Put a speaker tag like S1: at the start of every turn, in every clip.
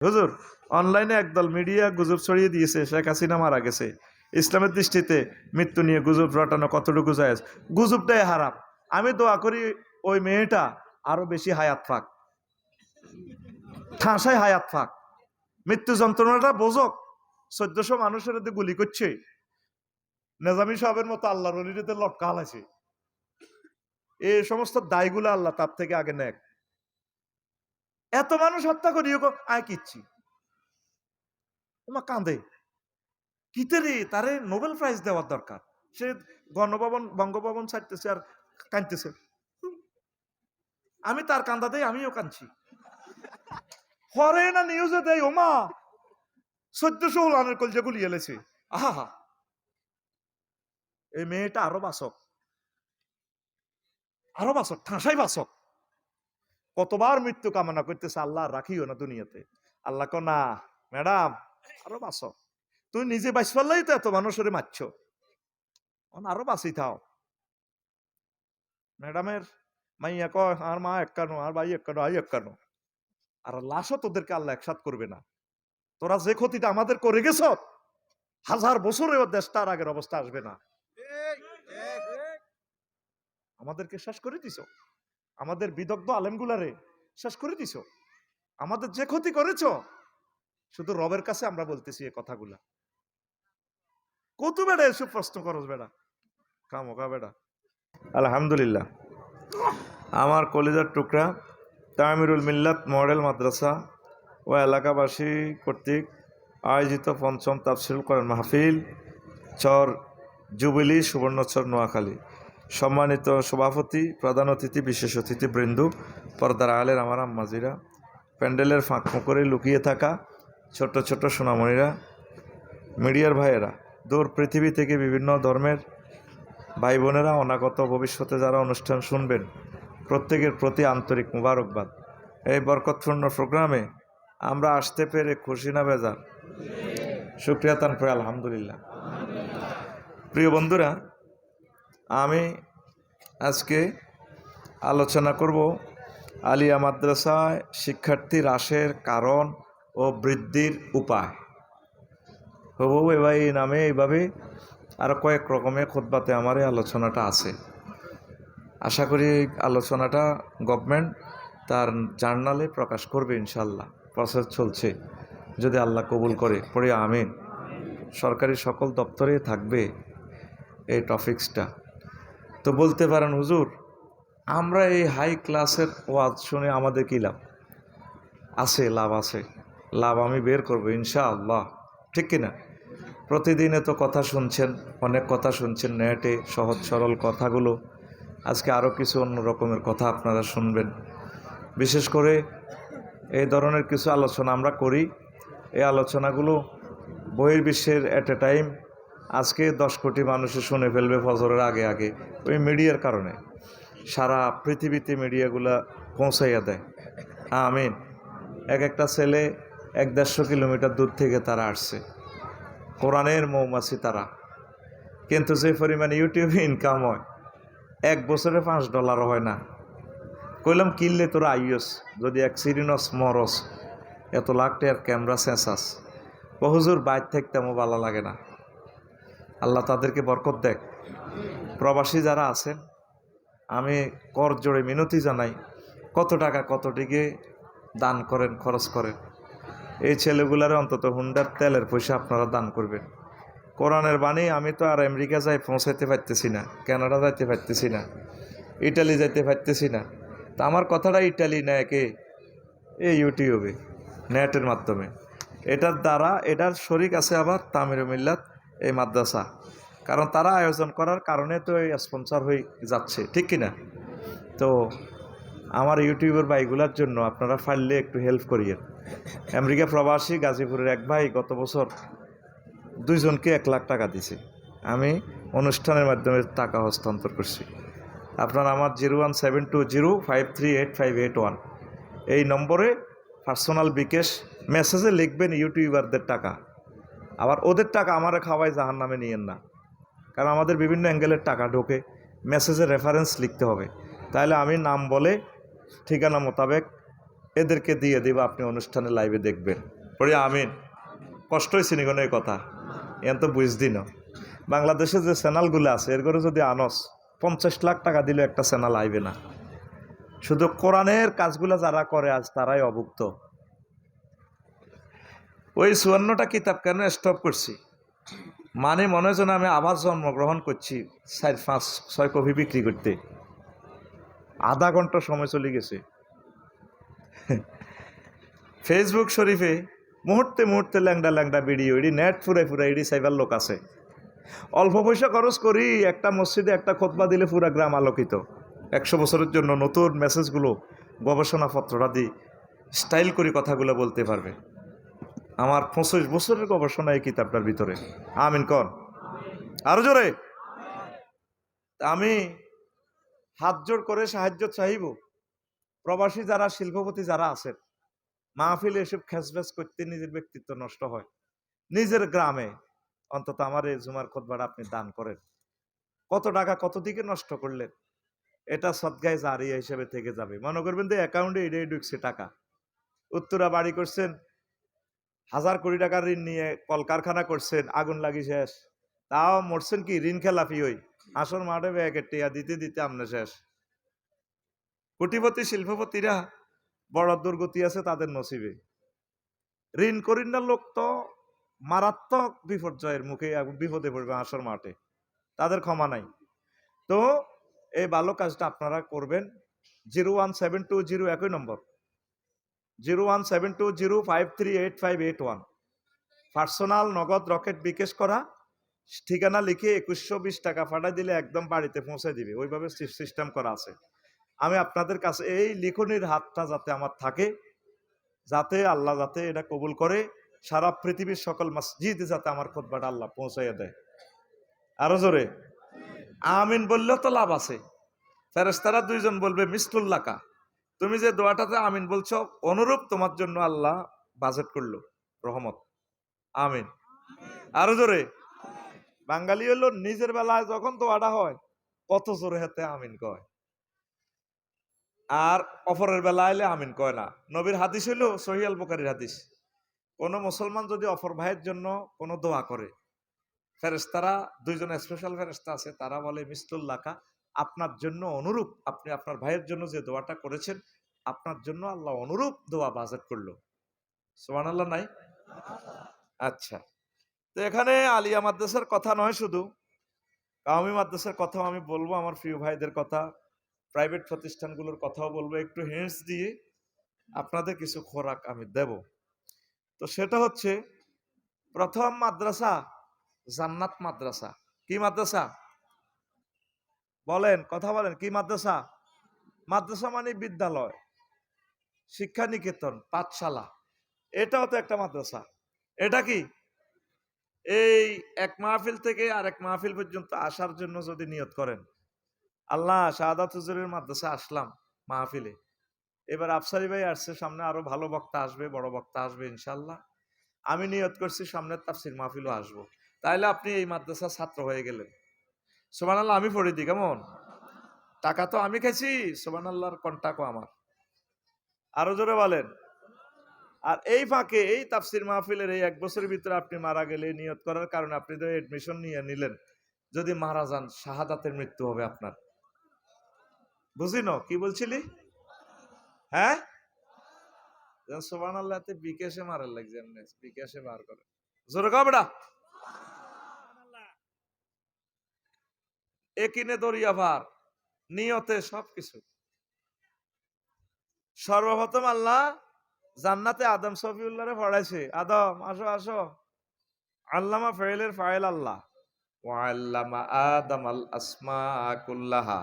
S1: হুজুর, অনলাইনে একদল মিডিয়া গুজব ছড়িয়ে দিয়েছে শেখ হাসিনা মারা গেছে। ইসলামের দৃষ্টিতে মৃত্যু নিয়ে গুজব রটানো কতটুকু জায়েজ? গুজবটাই হারাম। আমি দোয়া করি ওই মেয়েটা আরো বেশি হায়াত পাক, ঠাঁসায় হায়াত পাক, মৃত্যু যন্ত্রণাটা বোঝক। 1400 মানুষের মধ্যে গুলি করছে, নেজামি সাহেবের মতো আল্লাহর ওলিদের লটকাল আছে। এই সমস্ত দায়গুলো আল্লাহ তার থেকে আগে নেক। এত মানুষ হত্যা করিও আয় কিচ্ছি তোমার কাঁদে কিতেরে, তারে নোবেল প্রাইজ দেওয়ার দরকার। সে গণভবন বঙ্গভবন ছাড়তেছে আর কাঁদতেছে। আমি তার কান্দা দেই, আমিও কাঁদছি। হরে না নিউজে দেয় ওমা 1400 উলানের কলজে গুলি এলেছে। আহা, এই মেয়েটা আরো বাসক, আরো বাসক, ঠাঁসাই বাসক। কতবার মৃত্যু কামনা করতেছে, আল্লাহ রাখিও না দুনিয়াতে। আল্লাহ কো না ম্যাডাম আরো বাসক, তুই নিজে বাঁচ পারলেই তো এত মানুষের মারছ, আরো বাঁচি থাও। ম্যাডামের মাইয়া কয় আর মা একানো, আর ভাই একানো, আই একানো। আর লাশও তোদেরকে আল্লাহ একসাথ করবে না। তোরা যে ক্ষতিটা আমাদের করে গেছ, 1000 বছরেও দেশটার আগের অবস্থা আসবে না। আমাদেরকে শেষ করে দিছ, আমাদের বিদগ্ধ আলেমগুলারে শেষ করে দিছ। আমাদের যে ক্ষতি করেছ, শুধু রবের কাছে আমরা বলতেছি এই কথাগুলা। কত বেড়া এসব প্রশ্ন করস বেড়া, কামকা বেড়া। আলহামদুলিল্লাহ, আমার কলেজার টুকরা তামিরুল মিল্লাত মডেল মাদ্রাসা ও এলাকাবাসী কর্তৃক আয়োজিত পঞ্চম তাফসিরুল কোরআন মাহফিল চর জুবিলি সুবর্ণচর নোয়াখালী। সম্মানিত সভাপতি, প্রধান অতিথি, বিশেষ অতিথিবৃন্দ, পর্দার আলের আমার আম্মাজিরা, প্যান্ডেলের ফাঁক ফোঁকরে লুকিয়ে থাকা ছোট ছোট সোনামণিরা, মিডিয়ার ভাইয়েরা, দূর পৃথিবী থেকে বিভিন্ন ধর্মের ভাই বোনেরা, অনাগত ভবিষ্যতে যারা অনুষ্ঠান শুনবেন, প্রত্যেকের প্রতি আন্তরিক মুবারকবাদ। এই বরকতপূর্ণ প্রোগ্রামে আমরা আসতে পেরে খুশি না বেজার? শুকরিয়া তান করে আলহামদুলিল্লাহ। প্রিয় বন্ধুরা, আমি আজকে আলোচনা করব আলিয়া মাদ্রাসায় শিক্ষার্থী হ্রাসের কারণ ও বৃদ্ধির উপায়। হবু এবার এই নামে এইভাবে আরও কয়েক রকমের খুতবাতে আমার এই আলোচনাটা আছে। আশা করি এই আলোচনাটা গভর্নমেন্ট তার জার্নালে প্রকাশ করবে ইনশাল্লাহ। প্রসেস চলছে, যদি আল্লাহ কবুল করে পড়ে আমিন। সরকারি সকল দপ্তরে থাকবে এই টপিক্সটা। তো বলতে পারেন হুজুর, আমরা এই হাই ক্লাসের ওয়াজ শুনে আমাদের কী লাভ? আছে, লাভ আছে, লাভ আমি বের করবো ইনশাআল্লাহ, ঠিক কিনা? প্রতিদিনে তো কথা শুনছেন, অনেক কথা শুনছেন নেটে, সহজ সরল কথাগুলো। আজকে আরও কিছু অন্য রকমের কথা আপনারা শুনবেন। বিশেষ করে এই ধরনের কিছু আলোচনা আমরা করি, এই আলোচনাগুলো বহির্বিশ্বের এট এ টাইম আজকে 10 কোটি মানুষে শুনে ফেলবে ফজরের আগে আগে, ওই মিডিয়ার কারণে। সারা পৃথিবীতে মিডিয়াগুলা পৌঁছাইয়া দেয়। আমিন। এক একটা ছেলে 1-150 কিলোমিটার দূর থেকে তারা আসছে, কোরআনের মৌমাছি তারা। কিন্তু যে পরিমাণে ইউটিউবে ইনকাম হয়, 1 বছরে $5 হয় না। কইলাম কিনলে তোরা আইয়স, যদি অ্যাক্সিডেন্টস মরস, এত লাখ টাকার ক্যামেরা সেন্সাস। বহুজুর বাইর থাকতে আমার ভালো লাগে না। আল্লাহ তাদেরকে বরকত দেখ। প্রবাসী যারা আছেন, আমি কর জোড়ে মিনতি জানাই, কত টাকা কতটিকে দান করেন, খরচ করেন। এই ছেলেগুলার অন্তত হুন্ডার তেলের পয়সা আপনারা দান করবেন। কোরআনের বাণী আমি তো আর আমেরিকা যাই পৌঁছাইতে পারতেছি না, কানাডা যাইতে পারতেছি না, ইটালি যাইতে পারতেছি না। তা আমার কথাটা ইটালি নেয় কে? এই ইউটিউবে, নেটের মাধ্যমে। এটার দ্বারা এটার শরিক আছে আবার তামিরুল মিল্লাত এই মাদ্রাসা, কারণ তারা আয়োজন করার কারণে তো এই স্পন্সর হয়ে যাচ্ছে, ঠিক কিনা? তো আমার ইউটিউবের ভাইগুলার জন্য আপনারা ফাইললে একটু হেল্প করিয়েন। আমেরিকা প্রবাসী গাজীপুরের এক ভাই গত বছর 2 জনকে 1 লাখ টাকা দিছে। আমি অনুষ্ঠানের মাধ্যমে টাকা হস্তান্তর করছি। আপনারা আমার 017205385881 এই নম্বরে পার্সোনাল বিকাশ মেসেজে লিখবেন ইউটিউবারদের টাকা। আবার ওদের টাকা আমারে খাওয়াই জাহান নামে নিয়েন না, কারণ আমাদের বিভিন্ন অ্যাঙ্গেলের টাকা ঢোকে। মেসেজে রেফারেন্স লিখতে হবে, তাহলে আমি নাম বলে ঠিকানা মোতাবেক এদেরকে দিয়ে দিব, আপনি অনুষ্ঠানে লাইভে দেখবেন। পড়ি আমিন। কষ্ট হয়েছে নি কোনো এই কথা? এন তো বুঝদি না। বাংলাদেশে যে চ্যানেলগুলো আছে এর করে যদি আনস 50 লাখ টাকা দিলে একটা চ্যানেল আইবে না। শুধু কোরআনের কাজগুলো যারা করে আজ তারাই অভুক্ত। ওই 54টা কিতাব কেন স্টপ করছি? মানে মনে হয় যেন আমি আবার জন্মগ্রহণ করছি 4, 5, 6 কপি বিক্রি করতে। আধা ঘন্টা সময় চলে গেছে। ফেসবুক শরীফে মুহূর্তে মুহূর্তে ল্যাংডা ল্যাংডা ভিডিও, এডি নেট ফুরাই ফুরাই এডি সাইবার লোক আছে। অল্প পয়সা খরচ করি একটা মসজিদে একটা খুতবা দিলে পুরা গ্রাম আলোকিত। 100 বছরের জন্য নতুন মেসেজগুলো গবেষণাপত্রটা দিই স্টাইল করে কথাগুলো বলতে পারবে। আমার 25 বছরের গবেষণা এই কিতাবটার ভিতরে। আমিন কন আরো জোরে। আমি হাত জোড় করে সাহায্য চাইব, প্রবাসী যারা শিল্পপতি যারা আছেন, মাহফিলে এসব খেসবেস করতে নিজের ব্যক্তিত্ব নষ্ট হয়। নিজের গ্রামে অন্তত আমার এই জুমার খুতবাটা আপনি দান করেন। কত টাকা কত দিকে নষ্ট করলেন, এটা সদগায়ে জারিয়া হিসেবে থেকে যাবে। মনে করবেন যে অ্যাকাউন্টে এটাই ঢুকছে টাকা। উত্তরা বাড়ি করছেন, 1000 কোটি টাকার ঋণ নিয়ে কলকারখানা করছেন, আগুন লাগি শেষ। তাও মরছেন কি ঋণ খেলাপি হই। আসর মাঠে ব্যাগের টিয়া দিতে দিতে আমনে শেষ। কোটিপতি শিল্পপতিরা বড় দুর্গতি আছে তাদের নসিবে। ঋণ করিন্নার লোক তো মারাত্মক বিপর্যয়ের মুখে বিপদে পড়বে আসর মাঠে, তাদের ক্ষমা নাই। তো এই ভালো কাজটা আপনারা করবেন। 01720 একই নম্বর 01720538581 পার্সোনাল নগদ রকেট বিকাশ করা, ঠিকানা লিখে 2120 টাকা পাঠাই দিলে একদম বাড়িতে পৌঁছে দিবে। ওইভাবে সিস্টেম করা আছে। আমি আপনাদের কাছে এই লিখনির হাতটা যাতে আমার থাকে, যাতে আল্লাহ যাতে এটা কবুল করে, সারা পৃথিবীর সকল মসজিদে যাতে আমার খুতবাটা আল্লাহ পৌঁছাইয়া দেয়। আরো জোরে আমিন বললেও তো লাভ আছে। ফেরেশতারা 2 জন বলবে মিসলুল্লাকা, তুমি যে দোয়াটাতে আমিন বলছো অনুরূপ তোমার জন্য আল্লাহ বাজেট করলো রহমত। আমিন আরো জোরে। বাঙালি হলো নিজের বেলায় যখন দোয়াটা হয় কত জোরে হাতে আমিন কয়, আর অপরের বেলা আইলে আমিন কয় না। নবীর হাদিস হইল সহিহ আল বুখারীর হাদিস, কোন মুসলমান যদি অপর ভাইয়ের জন্য কোনো দোয়া করে, ফেরেশতারা 2 জন স্পেশাল ফেরেশতা আছে, তারা বলে মিসলুল্লাকা, আপনার জন্য অনুরূপ, আপনি আপনার ভাইয়ের জন্য যে দোয়াটা করেছেন আপনার জন্য আল্লাহ অনুরূপ দোয়া বাজেট করলো। সুবহানাল্লাহ নাই? আচ্ছা, তো এখানে আলিয়া মাদ্রাসার কথা নয়, শুধু কাওমি মাদ্রাসার কথাও আমি বলবো, আমার প্রিয় ভাইদের কথা, প্রাইভেট প্রতিষ্ঠানগুলোর কথাও বলবো, একটু হিন্টস দিয়ে আপনাদের কিছু খোরাক আমি দেব। তো সেটা হচ্ছে প্রথম মাদ্রাসা জান্নাত মাদ্রাসা। কি মাদ্রাসা বলেন, কথা বলেন, কি মাদ্রাসা? মাদ্রাসা মানে বিদ্যালয়, শিক্ষা নিকেতন, পাঠশালা। এটাও তো একটা মাদ্রাসা। এটা কি এই এক মাহফিল থেকে আরেক মাহফিল পর্যন্ত আসার জন্য যদি নিয়ত করেন, আল্লাহ শাহাদাত হুজুরের মাদ্রাসা আসলাম মাহফিলে, এবার আফসারি ভাই আসছে, সামনে আরো ভালো বক্তা আসবে, বড় বক্তা আসবে ইনশাল্লাহ, আমি নিয়ত করছি সামনের তাফসির মাহফিলও আসবো, তাইলে আপনি এই মাদ্রাসার ছাত্র হয়ে গেলেন। সুবহানাল্লাহ আমি পড়ে দিই কেমন? টাকা তো আমি খাইছি, সুবহানাল্লাহর কন্টাক্টও আমার। আরো জোরে বলেন। আর এই ফাঁকে এই তাফসির মাহফিলের এই 1 বছরের ভিতরে আপনি মারা গেলে নিয়ত করার কারণে আপনি তো এডমিশন নিয়ে নিলেন, যদি মারা যান শাহাদাতের মৃত্যু হবে আপনার। বুঝিন কি বলছিলি? হ্যাঁ, সুবহানাল্লাহতে বিকাশে মারার লাগছে, বিকাশে বার করে জোরে কও বেটা। একিনে দরিয়া ভার, নিয়তে সবকিছু। সর্বপ্রথম আল্লাহ জান্নাতে আদম সফিউল্লাহরে পড়াইছে, আদম আসো আসো, আল্লামা ফাইলের ফাইল আল্লাহ, ওয়াল্লামা আদম আল আসমা কুল্লাহা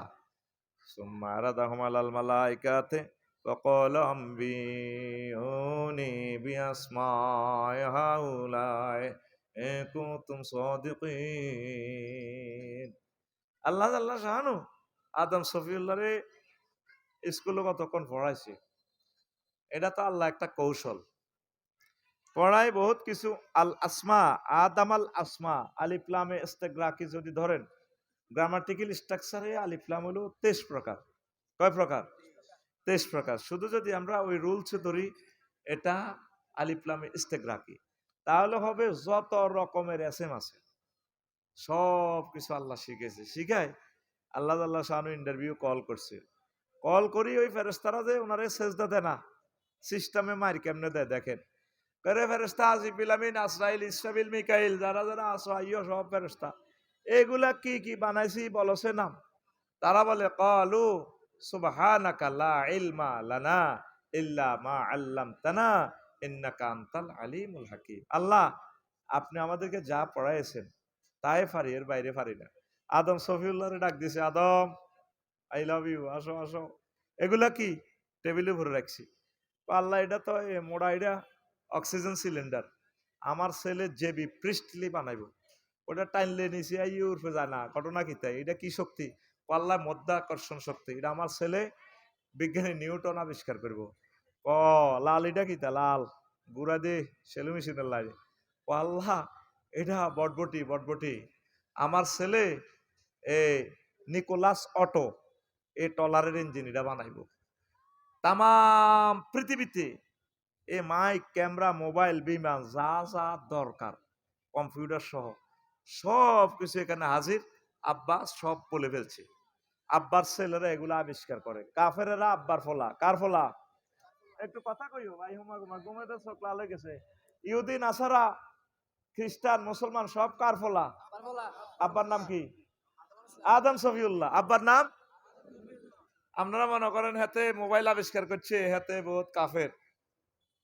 S1: সুম্মা আরাদাহুম আলাল মালাইকাতি وقال أنبئوني بأسماء هؤلاء إن كنتم صادقين। আল্লাহ আল্লাহ শাহানু আদম সফিউল্লাহরে স্কুলে কতক্ষণ পড়াইছে, এটা তো আল্লাহ একটা কৌশল পড়ায় বহুত কিছু। আল আসমা, আদম আল আসমা, আলিফ লামে ইস্তেগরাকি যদি ধরেন, গ্রামাটিক্যাল স্ট্রাকচারে আলিফ লাম হলো 23 প্রকার। কয় প্রকার? 23 প্রকার। শুধু যদি আমরা ওই রুলসে ধরি, এটা আলিফ লাম ইস্তেগরাকি, তাহলে হবে যত রকমের এসএম আছে সব কিছু আল্লাহ শিখেছে। শিখায় আল্লাহ আল্লাহ শাহানু ইন্টারভিউ কল করছে, কল করি ওই ফেরেস্তারা যে ওনারে সেজদা দেয় না, সিস্টেমে মার কেমনে দেয় দেখেন। করে ফেরেস্তা আজিবিল আমিন আসরাইল ইসরাফিল মিকাইল যারা যারা আসরা ইয় সব ফেরেস্তা, এগুলা কি কি বানাইছি বলছে নাম। তারা বলে ক্বালু সুবহানাকা লা ইলমা লানা ইল্লা মা আল্লামতানা ইন্নাকা আনতাল আলিমুল হাকিম। আল্লাহ, আপনি আমাদেরকে যা পড়াইছেন তাই পারি, এর বাইরে পারি না। আদম সফিউল্লাহরে ডাক দিছে, আদম আই লাভ ইউ, আসো আসো। এগুলা কি? টেবিলে ভরে রাখছি। আল্লাহ, এটা তো মোড়া, এটা অক্সিজেন সিলিন্ডার, আমার ছেলে জেবি পৃষ্ঠলি বানাইব, ওটা টাইনলে নিচে আই উর্ফে যায় না, ঘটনা কি তাই? এটা কি শক্তি? আল্লাহ মধ্যাকর্ষণ শক্তি, এটা আমার ছেলে বিজ্ঞানী নিউটন আবিষ্কার করব। ও লাল, এটা কি তা লাল গুড়া দে সেলু মেশিনের লাগে। ও আল্লাহ, এটা বটবটি বটবটি, আমার ছেলে এ নিকোলাস অটো এই টলারের ইঞ্জিন এটা বানাইব। তাম পৃথিবীতে এ মাইক ক্যামেরা মোবাইল বিমান যা যা দরকার কম্পিউটার সহ সব কিছু এখানে হাজির। আব্বা সব বলে ফেলছে। আব্বার ছেলেরা এগুলো আবিষ্কার করে। কাফেরেরা আব্বার ফলা, কার ফলা? একটু কথা কইও ভাই, হুমা গুমা ঘুমাইতে চোখ লাল হয়ে গেছে। ইহুদি নাসারা খ্রিস্টান মুসলমান সব কার ফলা? আব্বার নাম কি? আদম শফিউল্লাহ। আব্বার নাম? আপনারা মনে করেন হাতে মোবাইল আবিষ্কার করছে, হাতে বহুত কাফের,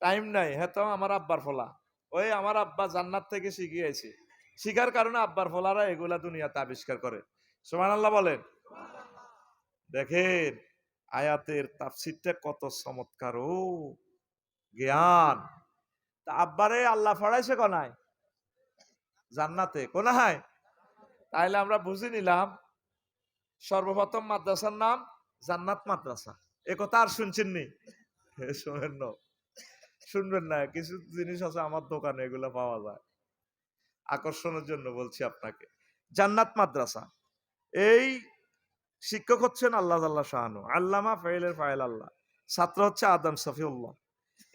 S1: টাইম নাই, হাতে আমার আব্বার ফলা। ওই আমার আব্বা জান্নাত থেকে শিখিয়েছে, শিখার কারণে আব্বার ফলারা এগুলা দুনিয়াতে আবিষ্কার করে। সুবহানাল্লাহ বলেন। দেখেন আয়াতের তাফসীরটা কত চমৎকার, ও জ্ঞান। তা আব্বারে আল্লাহ ফড়াইছে কোনায়? জান্নাতে। কোনায়? তাইলে আমরা বুঝে নিলাম সর্বপ্রথম মাদ্রাসার নাম জান্নাত মাদ্রাসা। এ কথা আর শুনছেন নি? শোনেন না, শুনবেন না। কিছু জিনিস আছে আমার দোকানে, এগুলো পাওয়া যায়, আকর্ষণের জন্য বলছি আপনাকে। জান্নাত মাদ্রাসা, এই শিক্ষক হচ্ছেন আল্লাহ আল্লাহ শাহানু, আল্লামা ফাইলের ফাইল আল্লাহ, ছাত্র হচ্ছে আদম শফিউল্লাহ।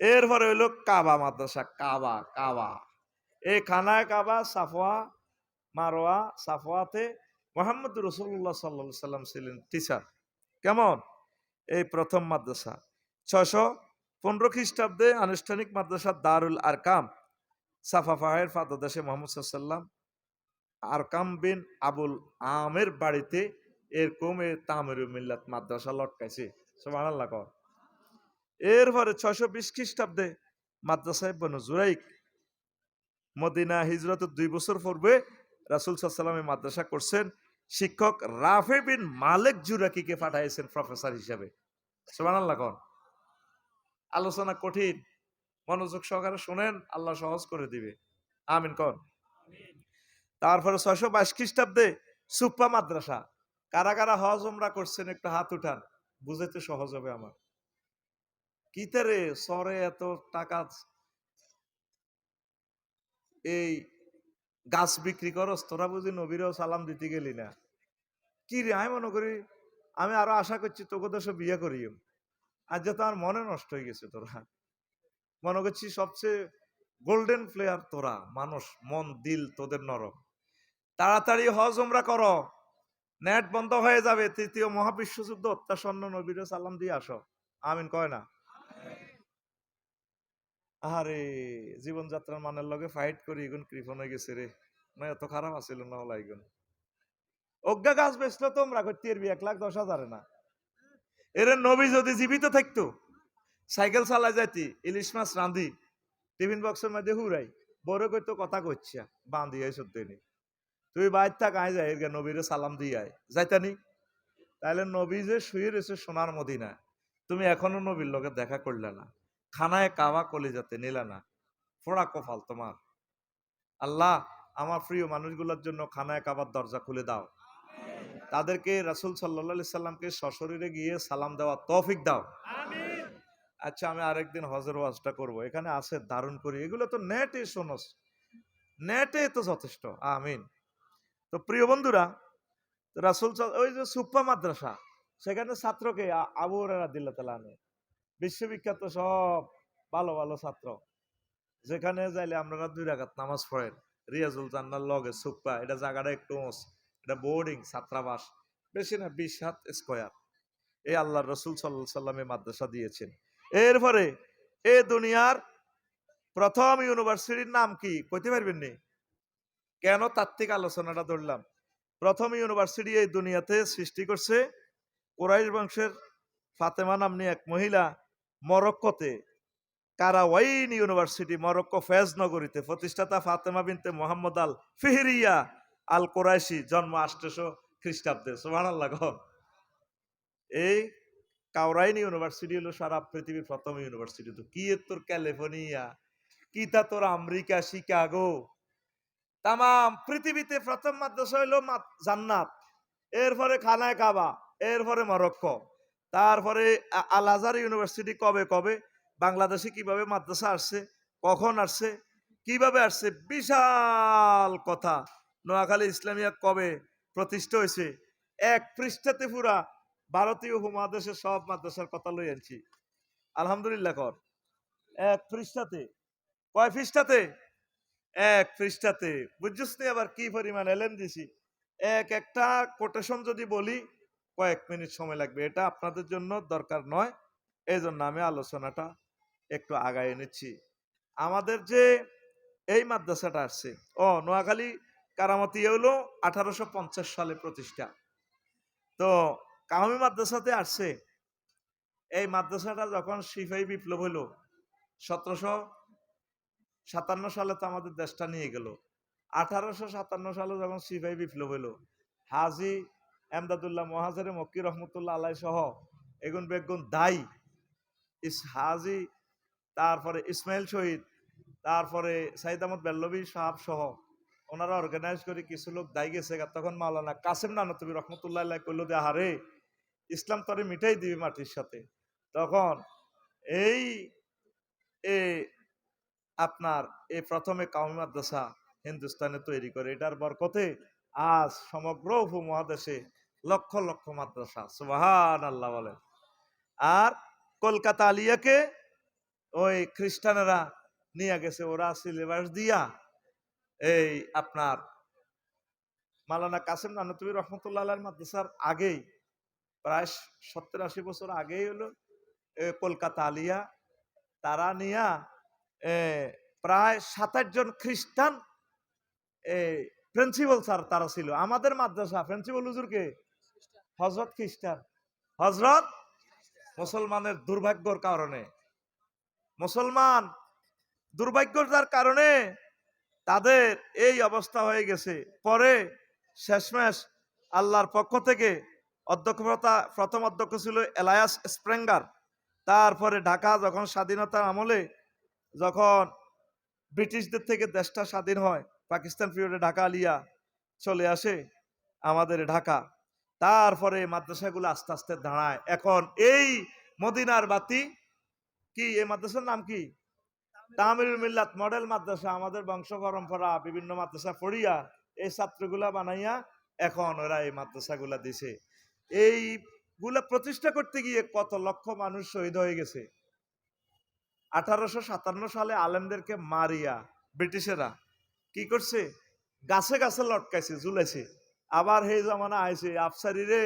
S1: এরপরে হইল কাবা মাদ্রাসা, কাবা কাবা, এই খানায় কাবা সাফওয়া মারোয়া, সাফওয়াতে মোহাম্মদ রসুল্লাহ সাল্লা সাল্লাম ছিলেন টিচার। কেমন? এই প্রথম মাদ্রাসা 615 খ্রিস্টাব্দে আনুষ্ঠানিক মাদ্রাসা দারুল আরকাম সাফা ফাহের ফাদাদেশে মোহাম্মদ সাল্লাম আরকাম বিন আবুল আমের বাড়িতে এরকম তামিরু মিল্লাত মাদ্রাসা লটকাইছে। সুবহানাল্লাহ কর। এরপরে 620 খ্রিস্টাব্দে মাদ্রাসায় বনু জুরাইক, মদিনা হিজরতের 2 বছর পূর্বে রাসূল সাল্লাল্লাহু আলাইহি মাদ্রাসা করছেন। শিক্ষক রাফি বিন মালিক জুরাকিকে পাঠাইছেন প্রফেসর হিসেবে। সুবহানাল্লাহ কর। আলোচনা কঠিন, মনোযোগ সহকারে শুনেন, আল্লাহ সহজ করে দিবে। আমিন কর। তারপরে 622 খ্রিস্টাব্দে সুপ্পা মাদ্রাসা। কারা কারা হজ উমরা করছেন একটু হাত উঠান, বুঝাইতে সহজ হবে আমার। কি তারে সরে এত টাকা এই গাছ বিক্রি করস, তোরা বুঝি নবীরও সালাম দিতে গেলি না? কি রে, আমি মনে করি আমি আরো আশা করছি তোকে দেশে বিয়ে করিও। আজ যে তোমার মনে নষ্ট হয়ে গেছে, তোরা মনে করছি সবচেয়ে গোল্ডেন প্লেয়ার তোরা, মানুষ মন দিল তোদের নরম। তাড়াতাড়ি হজ উমরা করো, নেট বন্ধ হয়ে যাবে। তৃতীয় মহাবিশ্বযুদ্ধ অত্যাসন্ন, নবীর সালাম দিয়ে আসো। আমিন কয় না? আরে জীবনযাত্রার মানের লগে ফাইট করি এগুন কৃপণ হয়ে গেছে রে, না এত খারাপ আছিল না হলা এগুন। অজ্ঞা গাছ বেচলো তোমরা করতে 1,10,000 না। এর নবী যদি জীবিত থাকতো সাইকেল চালাই যাইতি, ইলিশ মাছ রান্ধি টিফিন বক্সের মধ্যে হুরাই বড় করতো, কথা কইছা বান্ধি আই সত্যি। তুই বাইর থাক, আয় যাই এর নবীরে সালাম দিয়ে আয় যাইতানি। তাইলে নবী যে শুয়ে রয়েছে সোনার মদিনা, তুমি এখনো নবীর লগে দেখা করলে না, খানায় কাবা কলিজাতে নিলে না, ফোড়া কপাল তোমার। আল্লাহ আমার প্রিয় মানুষগুলোর জন্য খানায় কাবার দরজা খুলে দাও, তাদেরকে রাসূল সাল্লাল্লাহু সাল্লামকে সশরীরে গিয়ে সালাম দেওয়া তৌফিক দাও। আচ্ছা, আমি আরেকদিন হজের ওয়াজটা করবো, এখানে আছে দারুণ করি, এগুলো তো নেটে শোনস, নেটে তো যথেষ্ট। আমিন। তো প্রিয় বন্ধুরা, রাসূল ওই যে সুপ্পা মাদ্রাসা, সেখানে ছাত্রকে আবু হুরায়রা রাদিয়াল্লাহু তাআলা আনহু, বিশ্ববিখ্যাত সব ভালো ভালো ছাত্র, যেখানে যাইলে আপনারা 2 রাকাত নামাজ পড়েন। রিয়াজুল জান্নার লগে সুপ্পা, এটা জায়গাটা একটু উঁচ, এটা বোর্ডিং ছাত্রাবাস, বেশি না 20 হাত স্কয়ার। এই আল্লাহর রাসূল সাল্লাল্লাহু আলাইহি ওয়াসাল্লাম মাদ্রাসা দিয়েছেন। এরপরে এই দুনিয়ার প্রথম ইউনিভার্সিটির নাম কি কইতে পারবেন নি? কেন তাত্ত্বিক আলোচনাটা ধরলাম? প্রথম ইউনিভার্সিটি এই দুনিয়াতে সৃষ্টি করছে কুরাইশ বংশের ফাতেমা নাম্নী এক মহিলা, মরক্কোতে কারাওয়াইন ইউনিভার্সিটি, মরক্কো ফেজ নগরীতে প্রতিষ্ঠাতা ফাতেমা বিনতে মোহাম্মদ আল ফিহরিয়া আল কোরাইশি, জন্ম 800 খ্রিস্টাব্দে। সুবহানাল্লাহ। এই কাওরাইন ইউনিভার্সিটি হলো সারা পৃথিবীর প্রথম ইউনিভার্সিটি। তো কি এর তোর ক্যালিফোর্নিয়া, কি তা তোর আমেরিকা শিকাগো, তামাম পৃথিবীতে প্রথম মাদ্রাসা হইলো জান্নাত, এরপরে খানায় কাবা, এরপরে মরক্কো, তারপরে আল আজহার ইউনিভার্সিটি কবে কবে, বাংলাদেশে কিভাবে মাদ্রাসা আসছে, কখন আসছে, কিভাবে আসছে, বিশাল কথা। নোয়াখালী ইসলামিয়া কবে প্রতিষ্ঠা হয়েছে, এক পৃষ্ঠাতে পুরা ভারতীয় উপমহাদেশের সব মাদ্রাসার কথা লই আনছি। আলহামদুলিল্লাহ কর। এক পৃষ্ঠাতে, কয় পৃষ্ঠাতে? এক পৃষ্ঠাতে। বুঝছিস নি আবার কি পরিমাণ এলেম দিছি। এক একটা কোটেশন যদি বলি কয়েক মিনিট সময় লাগবে, এটা আপনাদের জন্য দরকার নয়, এই জন্য আমি আলোচনাটা একটু আগায় নিচ্ছি। আমাদের যে এই মাদ্রাসাটা আসছে, নোয়াখালী কারামতি হলো 1850 সালে প্রতিষ্ঠা। তো কামি মাদ্রাসাতে আসছে, এই মাদ্রাসাটা যখন সিপাহী বিপ্লব হলো 1757 সালে, তো আমাদের দেশটা নিয়ে গেল। 1857 সালে যখন সিপাহী বিপ্লব হলো, হাজী এমদাদুল্লাহ মহাজের মক্কি রহমতুল্লাহ আলাই সহ এগুন বেগুন দায়ী হাজী, তারপরে ইসমাইল শহীদ, তারপরে সাইদ আহমদ বেল্লবী সাহাব সহ ওনারা অর্গানাইজ করে কিছু লোক দায়ী গেছে। তখন মাওলানা কাসেম নানতুবি রহমতুল্লাহ আল্লাহ কইল যে আহারে ইসলাম তরে মিটাই দিবি মাটির সাথে। তখন এই আপনার এই প্রথমে কাওমি মাদ্রাসা হিন্দুস্তানে তৈরি করে, এটার বরকতে আজ সমগ্র উপমহাদেশে লক্ষ লক্ষ মাদ্রাসা। সুবহানাল্লাহ বলেন। আর কলকাতা আলিয়াকে ওই খ্রিস্টানেরা নিয়ে গেছে, ওরা সিলেবাস দিয়া এই আপনার মাওলানা কাসেম নানতুবি রহমতুল্লাহ আলাইহির মাদ্রাসার আগেই, প্রায় 70-80 বছর আগেই হলো কলকাতা আলিয়া, তারা নিয়া প্রায় 27 জন খ্রিস্টান প্রিন্সিপাল স্যার তারা ছিল। আমাদের মাদ্রাসা প্রিন্সিপাল হুজুরকে হজরত খ্রিস্টান, হজরত মুসলমানের দুর্ভাগ্যর কারণে, মুসলমান দুর্ভাগ্যতার কারণে তাদের এই অবস্থা হয়ে গেছে। পরে শেষমেশ আল্লাহর পক্ষ থেকে অধ্যক্ষতা, প্রথম অধ্যক্ষ ছিল এলায়াস স্প্রেঙ্গার। তারপরে ঢাকা যখন স্বাধীনতার আমলে, যখন ব্রিটিশদের থেকে দেশটা স্বাধীন হয়, পাকিস্তান পিরিয়ডে ঢাকা আলিয়া চলে আসে আমাদের ঢাকা। তারপরে মাদ্রাসাগুলো আস্তে আস্তে দাঁড়ায়। এখন এই মদিনার বাতি কি, এই মাদ্রাসার নাম কি? তামিলুল মিল্লাত মডেল মাদ্রাসা। আমাদের বংশ পরম্পরা বিভিন্ন মাদ্রাসা পড়িয়া এই ছাত্রগুলা বানাইয়া এখন ওরা এই মাদ্রাসাগুলা দিছে। এইগুলা প্রতিষ্ঠা করতে গিয়ে কত লক্ষ মানুষ শহীদ হয়ে গেছে। 1857 সালে আলেমদেরকে মারিয়া ব্রিটিশেরা কি করছে, গাছে গাছে লটকাইছে, ঝুলাইছে। আবার এই জমানা আইছে, আফসারি রে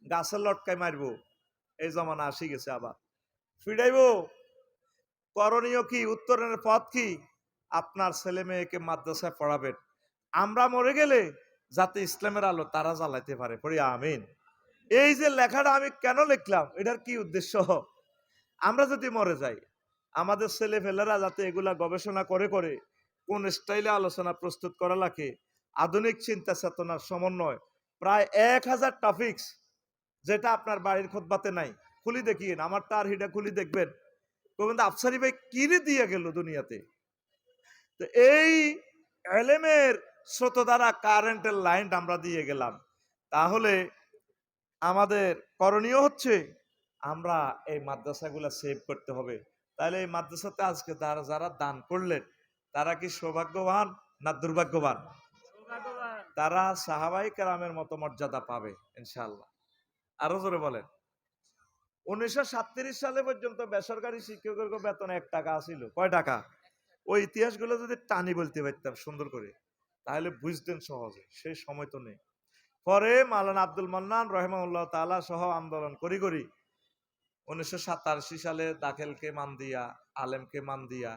S1: গাছে লটকাই মারবো, এই জমানা আসি গেছে। আবার ফিরাইব, করণীয় কি, উত্তরণের পথ কি? আপনার ছেলে মেয়েকে মাদ্রাসায় পড়াবেন, আমরা মরে গেলে যাতে ইসলামের আলো তারা জ্বালাইতে পারে। পড়ি আমিন। এই যে লেখাটা আমি কেন লিখলাম, এটার কি উদ্দেশ্য? আমরা যদি মরে যাই, আমাদের ছেলে ফেলেরা যাতে এগুলা গবেষণা করে করে কোন স্টাইলে আলোচনা প্রস্তুত করা লাগে, আধুনিক চিন্তা চেতনার সমন্বয়, প্রায় 1000 টপিকস, যেটা আপনার বাড়ির খুতবাতে নাই। খুলি দেখিয়েন, আমার তার হিটা খুলি দেখবেন, গোবিন্দ আফসারি ভাই কিনে দিয়ে গেল দুনিয়াতে। তো এই এলেমের স্রোত দ্বারা কারেন্টের লাইন আমরা দিয়ে গেলাম। তাহলে আমাদের করণীয় হচ্ছে আমরা এই মাদ্রাসাগুলা সেভ করতে হবে। তাহলে এই মাদ্রাসাতে আজকে যারা দান করলেন, তারা কি সৌভাগ্যবান না দুর্ভাগ্যবান? তারা সাহাবাই কেরামের মতো মর্যাদা পাবে ইনশাআল্লাহ। আরো জোরে বলেন। 1937 সালে পর্যন্ত বেসরকারি শিক্ষকের বেতন 1 টাকা ছিল। কয় টাকা? ওই ইতিহাসগুলো যদি টানি বলতে পারতাম সুন্দর করে, তাহলে বুঝতেন সহজে। সেই সময় তো নেই। পরে মাওলানা আব্দুল মান্নান রহিমাহুল্লাহ তাআলা সহ আন্দোলন করি 1987 সালে দাখিলকে মান দিয়া, আলেমকে মান দিয়া,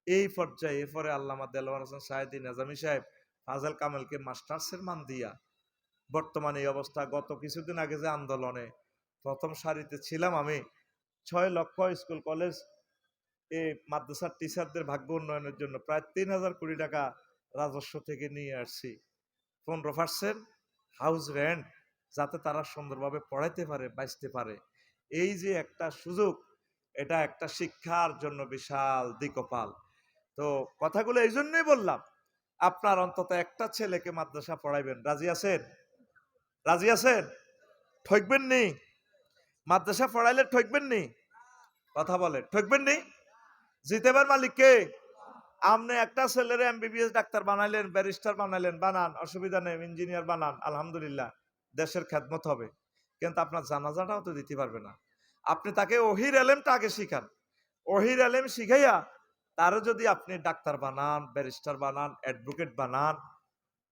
S1: এই পর্যায়ে এরপরে আল্লামা দেলোয়ার হোসেন সাঈদী নেজামী সাহেব, ফাজল কামালকে মাস্টার্সের মান দিয়া বর্তমানে এই অবস্থা। গত কিছুদিন আগে যে আন্দোলনে প্রথম সারিতে ছিলাম আমি, 6 লক্ষ স্কুল কলেজ এই মাদ্রাসার টিচারদের ভাগ্য উন্নয়নের জন্য প্রায় 3,000 কোটি টাকা রাজস্ব থেকে নিয়ে আসছি। 15% হাউস রেন্ট, যাতে তারা সুন্দরভাবে পড়াইতে পারে, বাঁচতে পারে। এই যে একটা সুযোগ, এটা একটা শিক্ষার জন্য বিশাল দিকপাল। তো কথাগুলো এই জন্যই বললাম, আপনার অন্তত একটা ছেলেকে মাদ্রাসা পড়াইবেন। রাজি আছেন? রাজি আছেন? ঠকবেন নি? মাদ্রাসা পড়াইলে ঠকবেন নি? কথা বলে ঠকবেন নি? জিতেবার মালিক কে? আপনি একটা ছেলের এমবিবিএস ডাক্তার বানাইলেন, ব্যারিস্টার বানাইলেন, বানান, অসুবিধা নেই, ইঞ্জিনিয়ার বানান, আলহামদুলিল্লাহ, দেশের খেদমত হবে। কিন্তু আপনার জানাজাটাও তো দিতে পারবে না। আপনি তাকে ওহির এলেমটা আগে শিখান। ওহির এলেম শিখাইয়া তারও যদি আপনি ডাক্তার বানান, ব্যারিস্টার বানান, অ্যাডভোকেট বানান,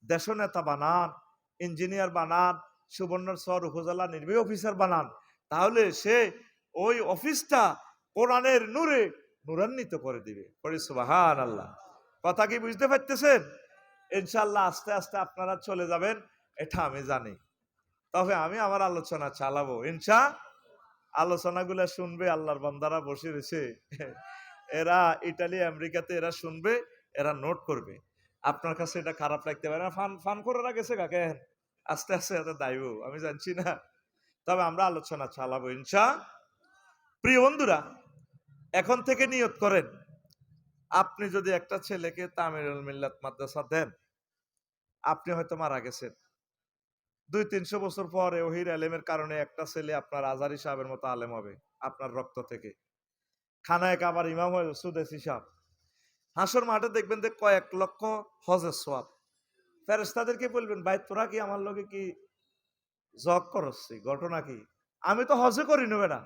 S1: দেশনেতা বানান, ইঞ্জিনিয়ার বানান, সুবর্ণচর উপজেলা নির্বাহী অফিসার বানান, তাহলে সে ওই অফিসটা কোরআনের নূরে নূরান্বিত করে দিবে। পড়ি সুবহানাল্লাহ। কথা কি বুঝতে পারতেছেন? ইনশাআল্লাহ আস্তে আস্তে আপনারা চলে যাবেন, এটা আমি জানি। তবে আমি আমার আলোচনা চালাবো আলোচনাগুলো শুনবে আল্লাহর বান্দারা বসে রয়েছে। এরা ইটালি আমেরিকাতে এরা শুনবে, এরা নোট করবে। আপনার কাছে এটা খারাপ লাগতে পারে না। ফান ফান করে গেছে কাকে, আস্তে আস্তে এত দায়ব আমি জানছি না। তবে আমরা আলোচনা চালাবো প্রিয় বন্ধুরা, এখন থেকে নিয়ত করেন, আপনি যদি একটা ছেলেকে তামিরুল মিল্লাত মাদ্রাসা দেন, আপনি হয়তো মারা গেছেন, 200-300 বছর পরে ওহির আলেমের কারণে একটা ছেলে আপনার আজারি সাহেবের মতো আলেম হবে আপনার রক্ত থেকে, খানায় কাবার ইমাম হয়ে সুদেশি সাহেব। হাসর মাঠে দেখবেন যে কয়েক লক্ষ হজের সোয়াব। ফেরেশতাদেরকে বলবেন, ভাই তোরা কি আমার লগে কি জগ করছি, ঘটনা কি? আমি তো হজে করি না বেটা,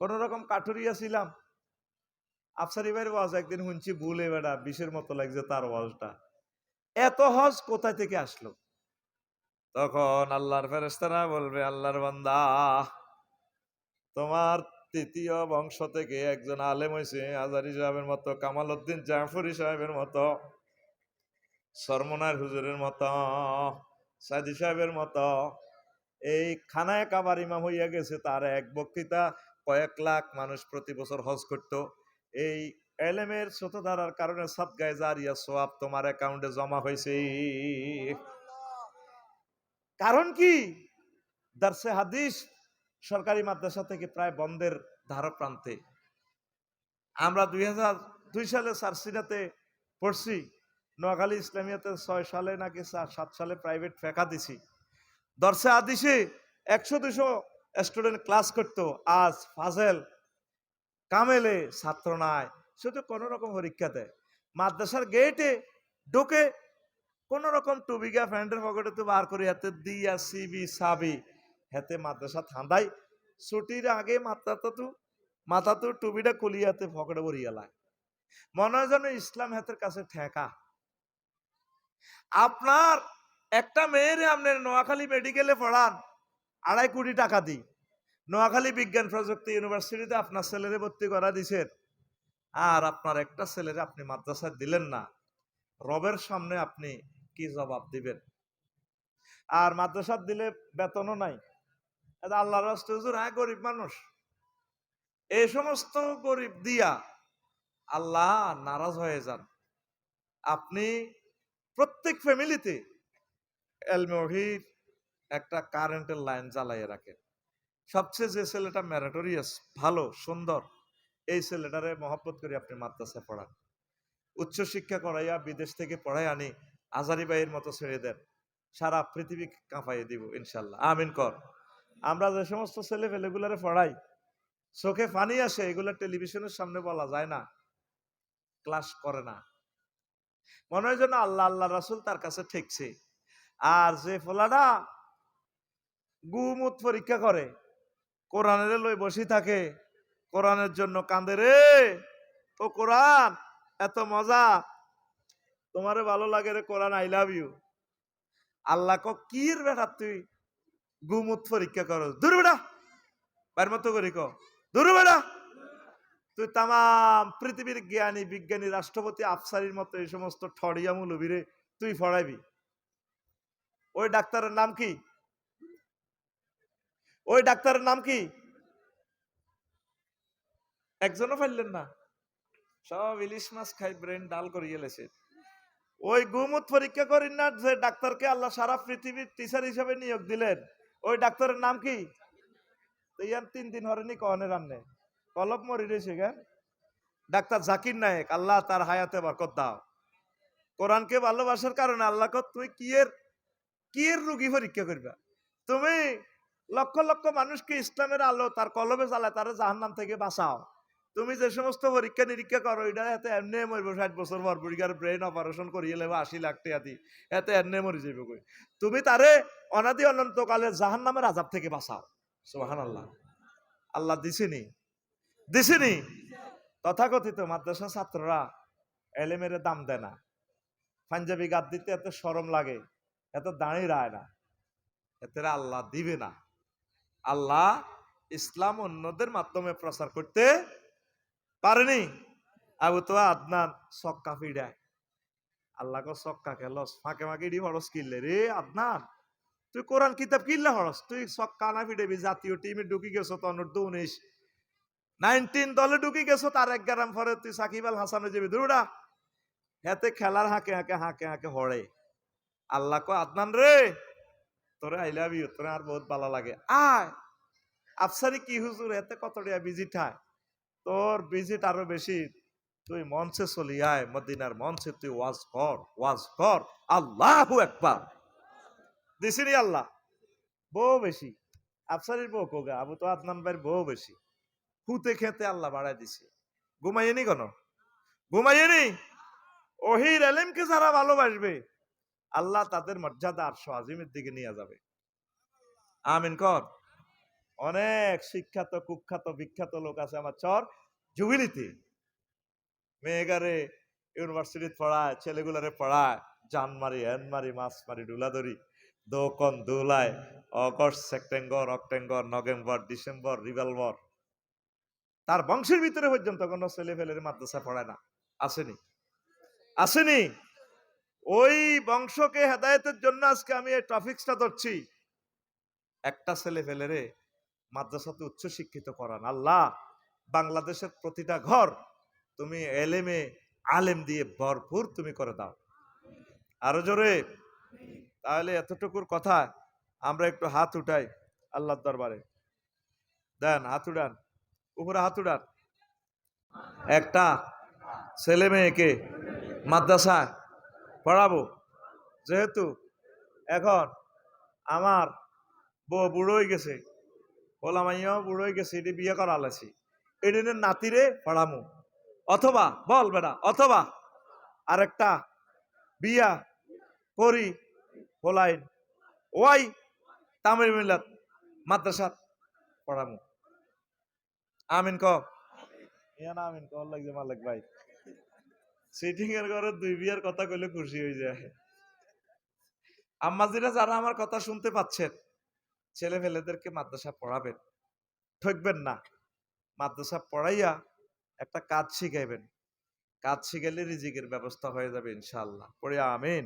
S1: কোন রকম কাঠুরিয়া ছিলাম। আফসারি ভাইয়ের ওয়াজ একদিন শুনছি, ভুলে বেটা বিষের মতো লাগছে তার ওয়াজটা। এত হজ কোথায় থেকে আসলো? তখন আল্লাহর ফেরেশতারা বলবে, আল্লাহর বান্দা, তোমার তৃতীয় বংশ থেকে একজন আলেম হয়েছে আজারি সাহেবের মতো, কামাল উদ্দিন জাফরি সাহেবের মতো, সরমনার হুজুরের মতো, সাদি সাহেবের মতো। এই খানায় কাবার ইমাম হইয়া গেছে, তার এক বক্তৃতা কয়েক লাখ মানুষ প্রতি বছর হজ করত। এই এলেমের স্রোতধারার কারণে সাদগায়ে জারিয়া সোয়াব তোমার অ্যাকাউন্টে জমা হয়েছে। কারণ কি? দারসে হাদিস সরকারি মাদ্রাসা থেকে প্রায় বন্ধের ধারপ্রান্তে। আমরা 2002 সালে সারসিনাতে পড়ছি, নোয়াখালী ইসলামিয়াতে 6 সালে নাকি 7 সালে প্রাইভেট ফেকা দিছি। দর্শে হাদিসে 100-200 স্টুডেন্ট ক্লাস করতো। আজ ফাজেল কামেলে ছাত্র নাই, শুধু কোন রকম পরীক্ষা দেয়। মাদ্রাসার গেটে ঢোকে, কোন রকম টুবিগা ফ্যান্ডের পকেটে তো বার করে হাতে দিয়া সিবি সাবি হাতে মাদ্রাসা ঠান্ডাই। ছুটির আগে মাথা তো টুবিটা কুলিয়াতে পকেটে ভরিয়া লাগে, মনে হয় যেন ইসলাম হাতের কাছে ঠেকা। আপনার একটা মেয়েরে আপনার নোয়াখালী মেডিকেলে পড়ান, 2.5 কোটি টাকা দিই, নোয়াখালী বিজ্ঞান প্রযুক্তি ইউনিভার্সিটিতে আপনার ছেলেরে ভর্তি করা দিছেন, আর আপনার একটা ছেলেরে আপনি মাদ্রাসায় দিলেন না, রবের সামনে আপনি কি জবাব দিবেন? আর মাদ্রাসা দিলে বেতনও নাই, এটা আল্লাহর রাস্তে হুজুর, হ্যাঁ গরিব মানুষ। এই সমস্ত গরিব দিয়া আল্লাহ নারাজ হয়ে যান। আপনি প্রত্যেক ফ্যামিলিতে এলমে ওহীর একটা কারেন্টের লাইন জ্বালাইয়া রাখেন। সবচেয়ে যে ছেলেটা ম্যারিটোরিয়াস, ভালো, সুন্দর, এই ছেলেটারে মহব্বত করে আপনি মাদ্রাসায় পড়ান। উচ্চ শিক্ষা করাইয়া বিদেশ থেকে পড়াই আনি আজারি ভাইয়ের মতো ছেড়ে দেন, সারা পৃথিবী কাঁপাইয়ে দিব ইনশাল্লাহ। আমিন কর। আমরা যে সমস্ত ছেলে পেলেগুলারে পড়াই, চোখে পানি আসে, এগুলা টেলিভিশনের সামনে বলা যায় না, ক্লাস করে না, মনে হয় যেন আল্লাহ আল্লাহ রাসূল তার কাছে ঠেকছে। আর যে ফোলাটা গুমুত পরীক্ষা করে, কোরআনের লই বসি থাকে, কোরআনের জন্য কান্দে রে। ও কোরআন এত মজা, তোমারে ভালো লাগে রে কোরআন, আই লাভ ইউ। আল্লাহ কির বেটা তুই গুমুত পরীক্ষা করো, দূর বেটা, বাইর মতো করি দূর বেটা। তুই তাম পৃথিবীর জ্ঞানী বিজ্ঞানী রাষ্ট্রপতি আফসারির মতো এই সমস্ত ঠড়িয়া মুলবিরে তুই ফড়াইবি। ওই ডাক্তারের নাম কি? ওই ডাক্তারের নাম কি? একজনও পাইলেন না, সব ইলিশ মাছ খাই ব্রেন ডাল করিয়ে লেছে। ওই গুমুত পরীক্ষা করেন না যে ডাক্তারকে আল্লাহ সারা পৃথিবীর টিচার হিসেবে নিয়োগ দিলেন, ওই ডাক্তারের নাম কি? ইয়ার 3 দিন হরেনি কহনে রান্নে কলব মরি রয়েছে গা। ডাক্তার জাকির নায়েক, আল্লাহ তার হায়াতে বরকত দাও। কোরআনকে ভালোবাসার কারণে আল্লাহ তুমি কিয়ের রোগী পরীক্ষা করবা? তুমি লক্ষ লক্ষ মানুষকে ইসলামের আলো তার কলবে জ্বালায় তারা জাহান্নাম থেকে বাঁচাও। তুমি যে সমস্ত পরীক্ষা নিরীক্ষা করো এটা এতে এমনি মরবো, 60 বছর পর বুড়িগার ব্রেন অপারেশন করিয়ে লেবো 80 লাখ টাকা দি, এতে এমনি মরি যাইব কই। তুমি তারে অনাদি অনন্তকালে জাহান্নামের আযাব থেকে বাঁচাও। সুবহানাল্লাহ। আল্লাহ দিছেনি। তথাকথিত মাদ্রাসা ছাত্ররা এলেমের দাম দেয় না, পাঞ্জাবি গাদ দিতে এত শরম লাগে, এত দাঁড়িয়ে রায় না, এতে আল্লাহ দিবে না। আল্লাহ ইসলাম অন্যদের মাধ্যমে প্রচার করতে পারেনি। আবু তো আদনান সক্কা ফিডায়, আল্লাহ সক্কা খেলস ফাঁকে ফাঁকে ডি হরস কিনলে রে আদনান, তুই কোরআন কিতাব কিনলে হরস, তুই সক্কা না ফিডেবি। জাতীয় টিমে ঢুকি গেছো তো অনূর্ধ্ব 19 দলে ঢুকি গেছো, তার 1 গ্রাম পরে তুই সাকিব আল হাসানে যাবি দুরা। হাতে খেলার হাঁকে হড়ে। আল্লাহ আদনান রে তোরে আই লাভ ইউ, তোরে আর বহুত ভালো লাগে, আয়। আফসারি কি হুজুর এতে কত টাকা ভিজিট হয়? তোর ভিজিট আরো বেশি, তুই মঞ্চে চলি আয়, মদিনার মঞ্চে তুই ওয়াজ কর। আল্লাহু আকবার। দিছিনি আল্লাহ বউ বেশি, আফসারির বউ কোগা, আবু তো আদনান ভাইয়ের বউ বেশি। হুতে খেতে আল্লাহ বাড়ায় দিছে। ঘুমাইনি কেন? ঘুমাইনি। ওহির এলেমকে যারা ভালোবাসবে আল্লাহ তাদের মর্যাদা আরশ আজিমের দিকে নিয়ে যাবে। আমিন কর। অনেক শিক্ষাত কুখ্যাত বিখ্যাত লোক আছে আমার চর জুবিলিতে, মেয়েগারে ইউনিভার্সিটি পড়ায়, ছেলেগুলারে পড়ায়, জান মারি হ্যান মারি মাছ মারি ডুলাদরি দোকন দোলায়, August September October November December revolver, তার বংশের ভিতরে পর্যন্ত কোনো ছেলে ফেলের মাদ্রাসা পড়ায় না। আসেনি। ওই বংশকে হেদায়েতের জন্য আজকে আমি এই টপিকসটা ধরছি। একটা ছেলে ফেলেরে মাদ্রাসাতে উচ্চ শিক্ষিত করান। আল্লাহ বাংলাদেশের প্রতিটা ঘর তুমি এলেমে আলেম দিয়ে ভরপুর তুমি করে দাও, আরো জোরে। তাহলে এতটুকুর কথা আমরা একটু হাত উঠাই আল্লাহর দরবারে। দেন হাত উঠান, উপরে হাত উঠান। একটা ছেলে মেয়েকে মাদ্রাসায় পড়াবো, যেহেতু এখন আমার বউ বুড়ো হয়ে গেছে, ওলামাইয়াও বুড়ো হয়ে গেছে, এটি বিয়ে করা আলাছি, এদিনের নাতিরে পড়ামু, অথবা বল বেটা, অথবা আরেকটা বিয়া করি হোলাইন ওয়াই তামিল মিলাত মাদ্রাসাত পড়ামু। আমিন ক। আমিন ক লাগছে মালিক ভাই। সিটিং এর ঘরে 2 বিয়ার কথা কইলে খুশি হয়ে যায়। আম্মাজিরা যারা আমার কথা শুনতে পাচ্ছেন, ছেলে ফেলেদেরকে মাদ্রাসা পড়াবেন, ঠকবেন না। মাদ্রাসা পড়াইয়া একটা কাজ শিখাইবেন, কাজ শিখাইলে রিজিকের ব্যবস্থা হয়ে যাবে ইনশাআল্লাহ। পড়ে আমিন।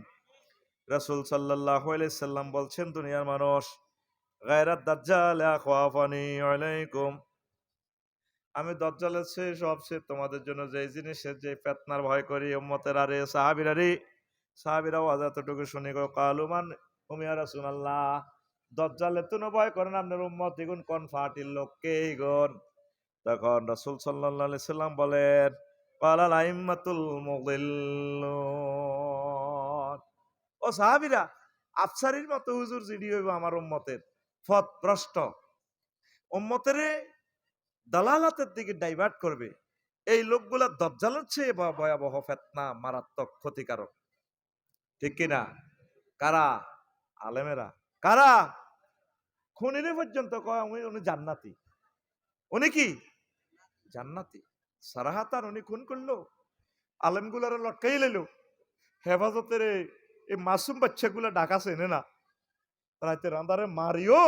S1: রাসূল সাল্লাল্লাহু আলাইহি সাল্লাম বলছেন, দুনিয়ার মানুষ গায়রাত দাজ্জাল আখাফানি আলাইকুম, আমি দাজ্জালের চেয়ে সবচেয়ে তোমাদের জন্য যে জিনিসের যে ফিতনার ভয় করি উম্মতের আরে সাহাবীরাও এতটুকু শুনি গো কালুমান হুম ইয়া রাসূলুল্লাহ, দাজ্জালের তো ভয় করেন আপনার উম্মত দ্বিগুণ কোন ফাটিল লোককে গুণ। তখন রাসূল সাল্লাল্লাহু আলাইহি সাল্লাম বলেন ক্বালাল আইম্মাতুল মুদিল্লুন, ও সাহাবীরা আফসারির মতো হুজুর জিডি হইব আমার উম্মতের পথ ভ্রষ্ট, উম্মতের দালালাতের দিকে ডাইভার্ট করবে, এই লোকগুলা দাজ্জালের চেয়ে ভয়াবহ ফিতনা, মারাত্মক ক্ষতিকারক। ঠিক কিনা? কারা? আলেমেরা। কারা? খুনিরে পর্যন্ত কয় উনি জান্নাতি। উনি কি জান্নাতি? সারাহাতান উনি খুন করলো, আলেমগুলারে লটকাই লাইলো, হেফাজতের এই মাসুম বাচ্চাগুলা ঢাকা চেনে না, রাতে রান্দারে মারিও,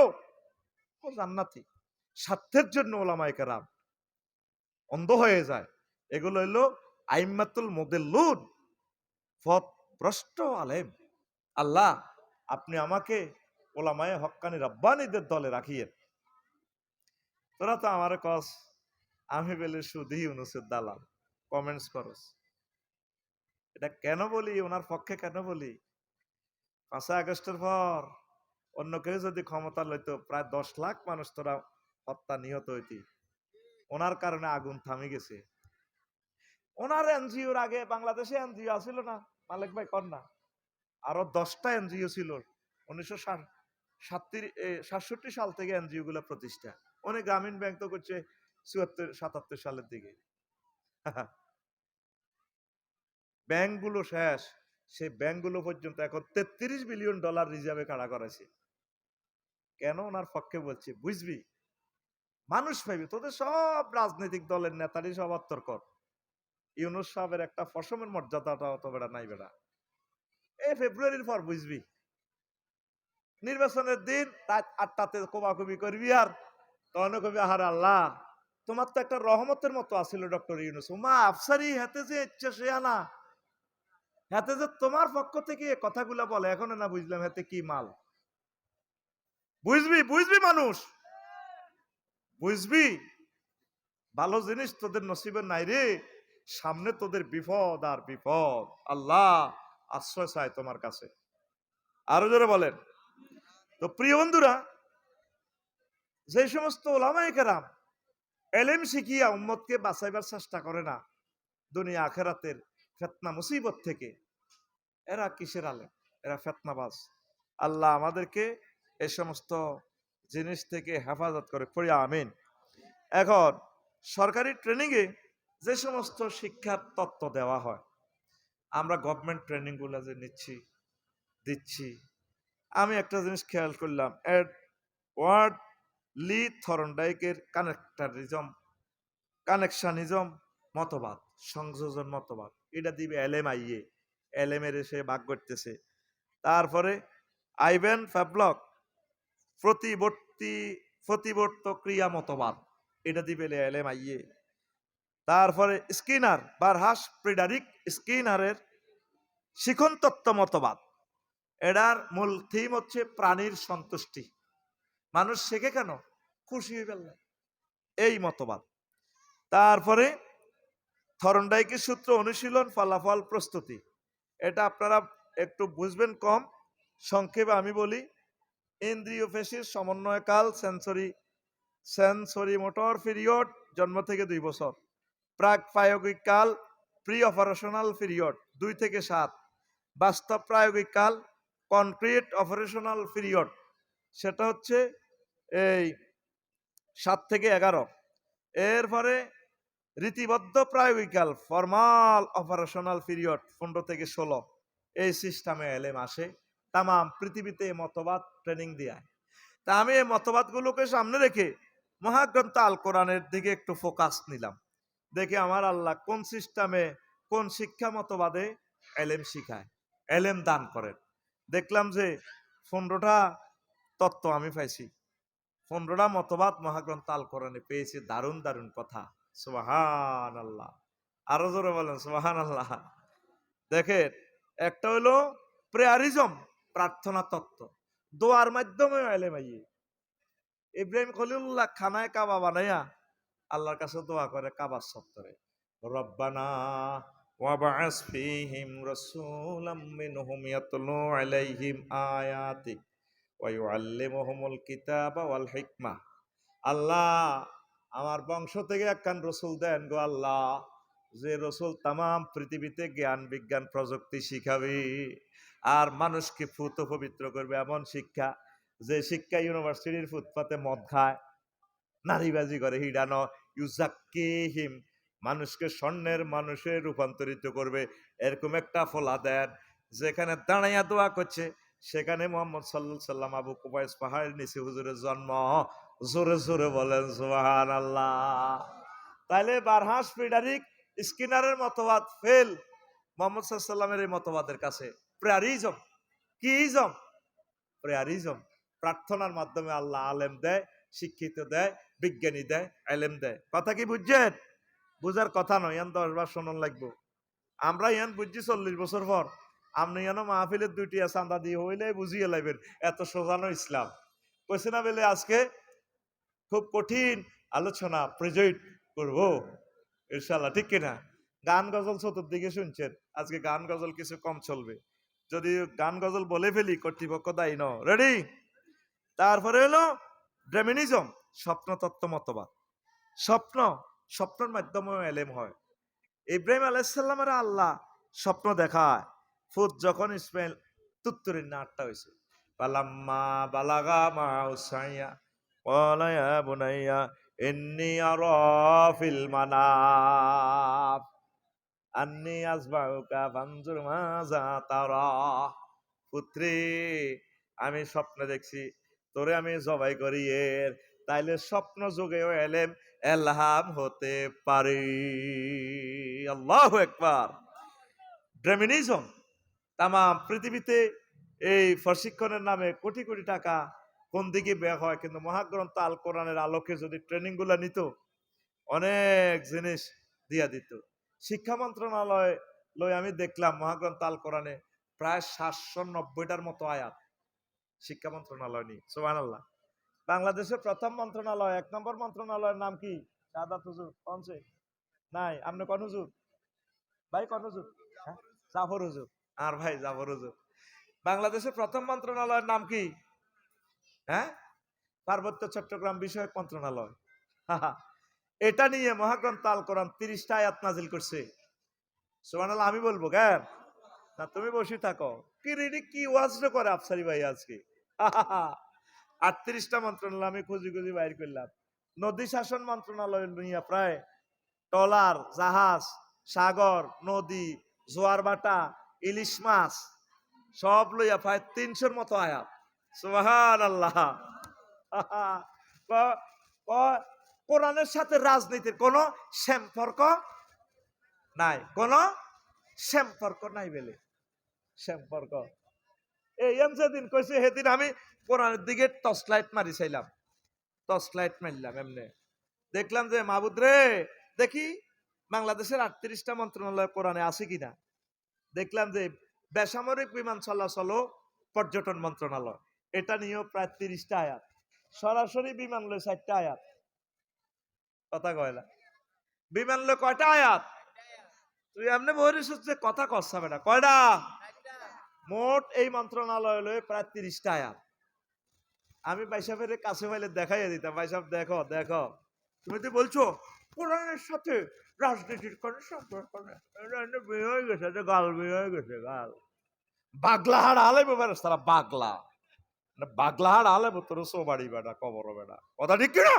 S1: ও জান্নাতি। স্বার্থের জন্য ওলামায়ে কেরাম অন্ধ হয়ে যায়। এগুলো হইলো আইম্মাতুল মুদিল্লুন, পথ ভ্রষ্ট আলেম। আল্লাহ, আপনি আমাকে ওলামায়ে হক্কানি রাব্বানীদের দলে রাখিয়েন। তোরা তো আমারে কস আমি বেলে সুধি ইউনুসের দালাল, কমেন্টস করস। এটা কেন বলি, ওনার পক্ষে কেন বলি? 5 আগস্টের পর অন্য কেউ যদি ক্ষমতা লইতো, প্রায় 10 লাখ মানুষ তোরা হত্যা নিহত হইতি। ওনার কারণে আগুন থামে গেছে। ওনার এনজিওর আগে বাংলাদেশে এনজিও আছিল না, মালিক ভাই কর না, আরো 10টা এনজিও ছিল 1967 সাল থেকে এনজিও গুলো প্রতিষ্ঠা। উনি গ্রামীণ ব্যাংক তো করছে 74-77 সালের দিকে। ব্যাংকগুলো শেষ, সেই ব্যাংকগুলো পর্যন্ত এখন $33 বিলিয়ন রিজার্ভে কাড়া করেছে। কেন ওনার পক্ষে বলছি বুঝবি? মানুষ পাইবে, তোদের সব রাজনৈতিক দলের নেতারই সব আত্মকর। ইউনুস সাহেবের একটা ফসমের মর্যাদাটা অত বেড়া নাই বেড়া। এই ফেব্রুয়ারির পর বুঝবি, নির্বাচনের দিন রাত 8টাতে কোবাকুবি করবি, আর তখন কবি আহার আল্লাহ, তোমার তো একটা রহমতের মতো আছিল ডক্টর ইউনুস, উমা আফসারি হাতে যে ইচ্ছা সে আনা, হাতে যে তোমার পক্ষ থেকে কথাগুলা বলে, এখন না বুঝলাম হাতে কি মাল। বুঝবি বুঝবি মানুষ, বুঝবি ভালো জিনিস তোদের নসিবে নাই রে, সামনে তোদের বিপদ আর বিপদ। আল্লাহ আশ্রয় চায় তোমার কাছে। আরো জোরে বলেন। তো প্রিয় বন্ধুরা, যে সমস্ত ওলামায়ে কেরাম এলেম শিখিয়া উম্মতকে বাঁচাইবার চেষ্টা করে না দুনিয়া আখেরাতের ফিতনা মুসিবত থেকে, এরা কিসের আলেম? এরা ফিতনাবাজ। আল্লাহ আমাদেরকে এই সমস্ত জিনিস থেকে হেফাজত করে, পড়ি আমিন। এখন সরকারি ট্রেনিং এ যে সমস্ত শিক্ষার তত্ত্ব দেওয়া হয়, আমরা গভর্নমেন্ট ট্রেনিং গুলো যে দিচ্ছি, আমি একটা জিনিস খেয়াল করলাম, এডওয়ার্ড লি থর্নডাইকের কানেকশনিজম মতবাদ, সংযোজন মতবাদ, এটা দিবে এলএমআইএ, এলএম এর এসে ভাগ করতেছে। তারপরে আইভেন ফ্যাবলক প্রতিবর্ত ক্রিয়া মতবাদ, এটা দিবে এলএমআইএ। তারপরে স্কিনার বারহাস ফ্রিডারিক স্কিনারের শিখন তত্ত্ব মতবাদ, এটার মূল থিম হচ্ছে প্রাণীর সন্তুষ্টি। মানুষ শেখে কেন? খুশি হয়ে গেল, এই মতবাদ। তারপরে থর্নডাইকের সূত্র অনুশীলন ফলাফল প্রস্তুতি, এটা আপনারা একটু বুঝবেন কম, সংক্ষেপে আমি বলি। ইন্দ্রিয় পেশির সমন্বয়কাল সেন্সরি মোটর পিরিয়ড জন্ম থেকে 2 বছর, প্রাক প্রায়োগিক কাল প্রি অপারেশনাল পিরিয়ড 2 থেকে 7, বাস্তব প্রায়োগিক কাল কনক্রিট অপারেশনাল পিরিয়ড সেটা হচ্ছে এই 7 থেকে 11, এরপরে রীতিবদ্ধ প্রায়োগিক কাল ফর্মাল অপারেশনাল পিরিয়ড 15 থেকে 16। এই সিস্টেমে এলেম আসে, তামাম পৃথিবীতে মতবাদ ট্রেনিং দেয়। তা আমি এই মতবাদগুলোকে সামনে রেখে মহাগ্রন্থ আল কোরআনের দিকে একটু ফোকাস নিলাম, দেখে আমার আল্লাহ কোন সিস্টেমে কোন শিক্ষা মতবাদে এলেম শিখায়, এলেম দান করেন। দেখলাম যে 15টা তত্ত্ব আমি পাইছি, 15টা মতবাদ মহাগ্রন্থ আল কোরআনে পেয়েছি। দারুণ দারুণ কথা, সুবহান আল্লাহ। আরো জোরে বলেন সুবহান আল্লাহ। দেখেন, একটা হলো প্রেয়ারিজম, প্রার্থনা তত্ত্ব, দোয়ার মাধ্যমে এলেম আইয়ে। ইব্রাহিম খলিলুল্লাহ খানায় কাবা বানাইয়া আল্লাহর কাছে দোয়া করে কাবার চত্বরে, রব্বানা ওয়াবআস ফীহিম রাসূলাম মিনহুম ইয়াতলু আলাইহিম আয়াতিক ওয়া ইউআল্লিমুহুমুল কিতাবা ওয়াল হিকমা। আল্লাহ, আমার বংশ থেকে একখান রসুল দেন গো আল্লাহ, যে রসুল তামাম পৃথিবীতে জ্ঞান বিজ্ঞান প্রযুক্তি শিখাবে আর মানুষকে ফুত পবিত্র করবে, এমন শিক্ষা যে শিক্ষা ইউনিভার্সিটির ফুটপাতে মদ খায়, নারীবাজি করে, হিডানো ইউজাক্কিহিম, মানুষকে স্বর্ণের মানুষে রূপান্তরিত করবে, এরকম একটা ফলা দেন যেখানে দাঁড়াইয়া দোয়া করছে সেখানে মোহাম্মদ সাল্লাল্লাহু আলাইহি সাল্লাম আবু কুবাইস পাহাড়ের নিচে হুজুরের জন্ম। জোরে জোরে বলেন সুবহানাল্লাহ। তাইলে বারহাস ফ্রিডারিক স্কিনারের মতবাদ ফেল মোহাম্মদ সাল্লাল্লাহু আলাইহি সাল্লামের এই মতবাদের কাছে। প্রেয়ারিজম কি ইজম? প্রেয়ারিজম। প্রার্থনার মাধ্যমে আল্লাহ আলেম দেয়, শিক্ষিত দেয়, বিজ্ঞানী দেয়, এলেম দেয়। কথা কি বুঝছেন? বুঝার কথা নয়, ইয়ান 10 বার শুনুন লাগবো। আমরা ইয়ান বুঝছি 40 বছর পর। আপনি ইয়ানো মাহফিলের 2টি চাঁদা দিয়ে হইলে বুঝিয়ে লাইবেন এত সোজানো ইসলাম। কইছে না বেলে আজকে খুব কঠিন আলোচনা প্রেজেন্ট করব ইনশাআল্লাহ, ঠিক কিনা? গান গজল চতুর্দিকে শুনছেন, আজকে গান গজল কিছু কম চলবে। যদি গান গজল বলে ফেলি কর্তৃপক্ষ দায়ী ন। রেডি? তারপরে হলো ড্রেমিনিজম, স্বপ্ন তত্ত্ব মতবাদ। স্বপ্নের মাধ্যমে এলেম হয়। ইব্রাহিম আলাইহিস সালামের আল্লাহ স্বপ্ন দেখায়। ফুত যখন ইসমাইল তুত্তুরির না 8টা হয়েছে, পালাম্মা বালাগা মাউসাইয়া ক্বালা ইয়া বুনাইয়া ইন্নী আরা ফিল মানাম আন্নী আযবাহুকা ফানজুর মাযা তারা। পুত্রে, আমি স্বপ্নে দেখছি তোরে আমি জবাই করি এর। তাইলে স্বপ্ন যুগেও এলেম এলহাম হতে পারে। আল্লাহু আকবার। ড্রেমিনিজম তাম পৃথিবীতে এই প্রশিক্ষণের নামে কোটি কোটি টাকা কোন দিকে ব্যয় হয়, কিন্তু মহাগ্রন্থ আল কোরআনের আলোকে যদি ট্রেনিং গুলা নিত, অনেক জিনিস দিয়া দিত। শিক্ষা মন্ত্রণালয় লই আমি দেখলাম মহাগ্রন্থ আল কোরআনে প্রায় 790টার মতো আয়াত শিক্ষা মন্ত্রণালয় নিয়ে। সুবহানাল্লাহ। বাংলাদেশের প্রথম মন্ত্রণালয়, 1 নম্বর মন্ত্রণালয়ের নাম কি? সাদাত হুজুর কোনছে? নাই, আপনি কোন হুজুর? ভাই কোন হুজুর? হ্যাঁ? জাফর হুজুর। আর ভাই জাফর হুজুর। বাংলাদেশের প্রথম মন্ত্রণালয়ের নাম কি? হ্যাঁ? পার্বত্য চট্টগ্রাম বিষয়ক মন্ত্রণালয়। এটা নিয়ে মহাগ্রন্থ আল কোরআন 30টা আয়াত নাজিল করছে। সুবহানাল্লাহ। আমি বলবো কেন? না তুমি বসে থাকো। কি রেডি কি ওয়াজ করে আফসারি ভাই আজকে? 38টা মন্ত্রণালয় আমি খুঁজি খুঁজি বাইর করলাম। নদী শাসন মন্ত্রণালয় নিয়ে প্রায় টলার, জাহাজ, সাগর, নদী, জোয়ার বাটা, ইলিশ মাছ সব লইয়া প্রায় 300-র মতো আয়াত। সুবহানাল্লাহ। কোরআনের সাথে রাজনীতির কোনো সম্পর্ক নাই, কোন সম্পর্ক নাই বলে সম্পর্ক। এই যেদিন কইছে সেদিন আমি কোরআনের দিকে টর্চ লাইট মারি চাইলাম, টর্চ লাইট মারলাম এমনি, দেখলাম যে মাহবুদ রে দেখি বাংলাদেশের 38টা মন্ত্রণালয় কোরআনে আছে কিনা। দেখলাম যে বেসামরিক বিমান চলাচল ও পর্যটন মন্ত্রণালয়, এটা নিয়েও প্রায় 30টা আয়াত। সরাসরি বিমান লয় 4টা আয়াত। কথা কয় না, বিমান লয় কয়টা আয়াত? তুই এমনি বহিরিস হচ্ছে কথা কসাবে না, কয়টা? মোট এই মন্ত্রণালয় লয় প্রায় 30টা আয়াত। আমি ভাইসাহেবের কাছে পাইলে দেখাইয়া দিতাম, ভাইসাহেব দেখো দেখো, তুমি তো বলছো কোরআনের সাথে রাজনীতির কোন সম্পর্ক নেই, বিয়ে হয়ে গেছে, গাল বিয়ে হয়ে গেছে, গাল বাগলাহাড় আলে ব্যাপার তারা বাগলা, বাগলাহাড় আলে তোর সোবাড়ি বেটা কবর বেটা, কথা ঠিক কিনা?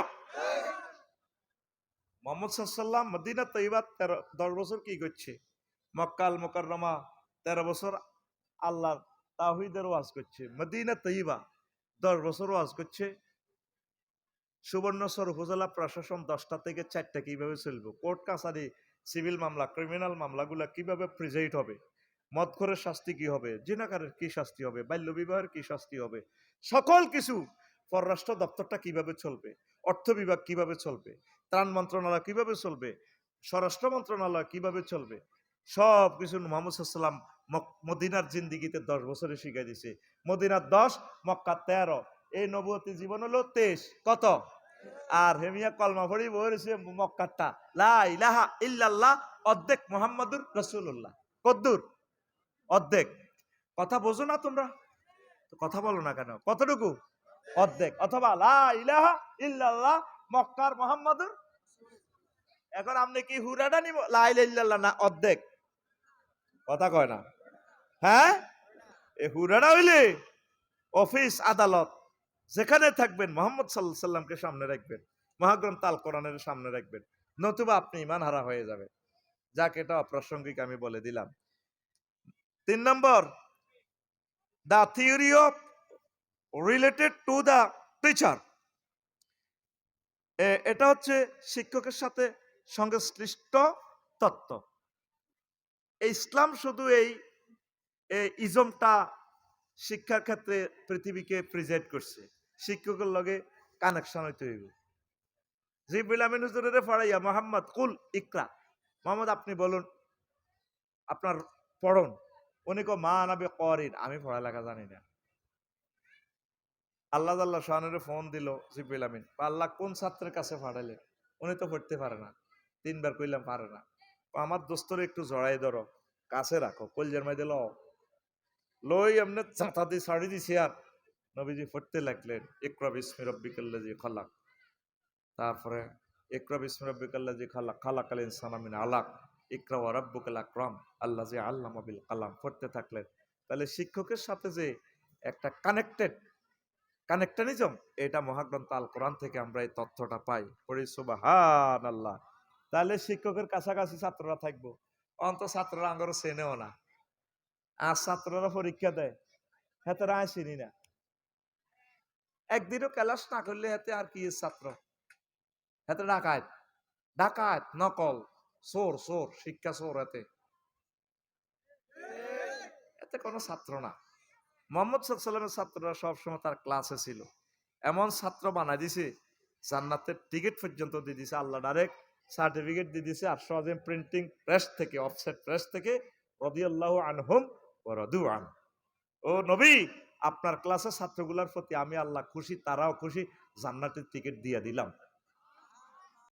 S1: মোহাম্মদ সাল্লাল্লাহু মদিনা তৈবা 10 বছর কি করছে, মক্কাল মুকাররমা 13 বছর আল্লাহ তাওহীদের ওয়াজ করছে, মদিনা তৈবা 10 বছর ওয়াজ করছে। সুবর্ণচর উপজেলা প্রশাসন 10টা থেকে 4টা কিভাবে চলবে, কোর্ট কাছারি, সিভিল মামলা, ক্রিমিনাল মামলাগুলা কিভাবে প্রিজাইড হবে, মদখোরের শাস্তি কি হবে, জিনাকারের কি শাস্তি হবে, বাল্য বিবাহের কি শাস্তি হবে, সকল কিছু। পররাষ্ট্র দপ্তরটা কিভাবে চলবে, অর্থ বিভাগ কিভাবে চলবে, ত্রাণ মন্ত্রণালয় কিভাবে চলবে, স্বরাষ্ট্র মন্ত্রণালয় কিভাবে চলবে, সব কিছু মোহাম্মদ সাল্লাল্লাহু আলাইহি সাল্লাম মদিনার জিন্দিগিতে 10 বছরে শিখাই দিছে। মদিনার 10, মক্কা 13, এই নবুয়তি জীবন হলো 23। কত? আর হেমিয়া কলমা পড়ি বলেছে মক্কাটা লা ইলাহা ইল্লাল্লাহ অর্ধেক মুহাম্মাদুর রাসূলুল্লাহ। কদ্দুর? অর্ধেক। কথা বোঝো না তোমরা? কথা বলো না কেন? কতটুকু? অর্ধেক, অথবা লা ইলাহা ইল্লাল্লাহ মক্কার মুহাম্মাদুর। এখন আপনি কি হুরাটা নিব লা ইলাহা ইল্লাল্লাহ না অর্ধেক? কথা কয় না। হ্যাঁ, এ হুরাটা হইলে অফিস আদালত যেখানে থাকবেন মোহাম্মদ সাল্লাল্লাহু আলাইহি সাল্লামকে সামনে রাখবেন, মহাগ্রন্থ আল কোরআনের সামনে রাখবেন, নতুবা আপনি ঈমান হারা হয়ে যাবেন। যাক, এটা অপ্রাসঙ্গিক আমি বলে দিলাম। 3 number, the theory of related to the teacher. এটা হচ্ছে শিক্ষকের সাথে সংশ্লিষ্ট তত্ত্ব। ইসলাম শুধু এই ইজমটা শিক্ষার ক্ষেত্রে পৃথিবীকে প্রেজেন্ট করছে। শিক্ষকের লগে কানেকশন হইতে হইব। জিবরিল আমিন হুজুরের পড়াইয়া মোহাম্মদ কুল ইকরা, মোহাম্মদ আপনি বলুন, আপনার পড়ুন। উনি কো মা নাবি করিন, আমি পড়ালেখা জানি না। আল্লাহ আল্লাহ শাহানের ফোন দিল জিবরিল আমিন, আল্লাহ কোন ছাত্রের কাছে পাঠালে? উনি তো পড়তে পারে না। 3 বার কইলাম পারে না। আমার দোস্তরে একটু জড়াই ধরো, কাছে রাখো, কলজের মাই দিল লই এমনি চাঁতা দিয়ে ছাড়ি দিছি। আর নবীজি পড়তে লাগলেন ইকরা বিসমি রাব্বিকাল্লাযী খালাক। তারপরে ইকরা বিসমি রাব্বিকাল্লাযী খালাক, খালাকাল ইনসানা মিন আলাক, ইকরা ওয়া রাব্বুকাল আকরাম আল্লাযী আল্লামা বিল কালাম পড়তে থাকলেন। তাহলে শিক্ষকের সাথে যে একটা কানেক্টানিজম, এটা মহাগ্রন্থ আল কোরআন থেকে আমরা এই তথ্যটা পাই। পড়ি সুবহানাল্লাহ। তাহলে শিক্ষকের কাছাকাছি ছাত্ররা থাকবো, অন্ত ছাত্ররা আঙ্গর চেনেও না। আর ছাত্ররা পরীক্ষা দেয়, হেতারা চিনি না। একদিনও ক্লাস না করলে হেতে আর কি ছাত্র, হেতে ডাকাত, ডাকাত নকল, চোর চোর, শিক্ষা চোর। এতে এতে কোনো ছাত্র না। মোহাম্মদ সাল্লামের ছাত্ররা সবসময় তার ক্লাসে ছিল। এমন ছাত্র বানাই দিছে, জান্নাতের টিকিট পর্যন্ত দিয়ে দিছে আল্লাহ, ডাইরেক্ট সার্টিফিকেট দিয়ে দিছে। আর সহজে প্রিন্টিং প্রেস থেকে, অফসেট প্রেস থেকে, রাদিয়াল্লাহু আনহুম ওয়া রাদু আন। ও নবী, আপনার ক্লাসের ছাত্রগুলোর প্রতি আমি আল্লাহ খুশি, তারাও খুশি, জান্নাতের টিকিট দিয়ে দিলাম।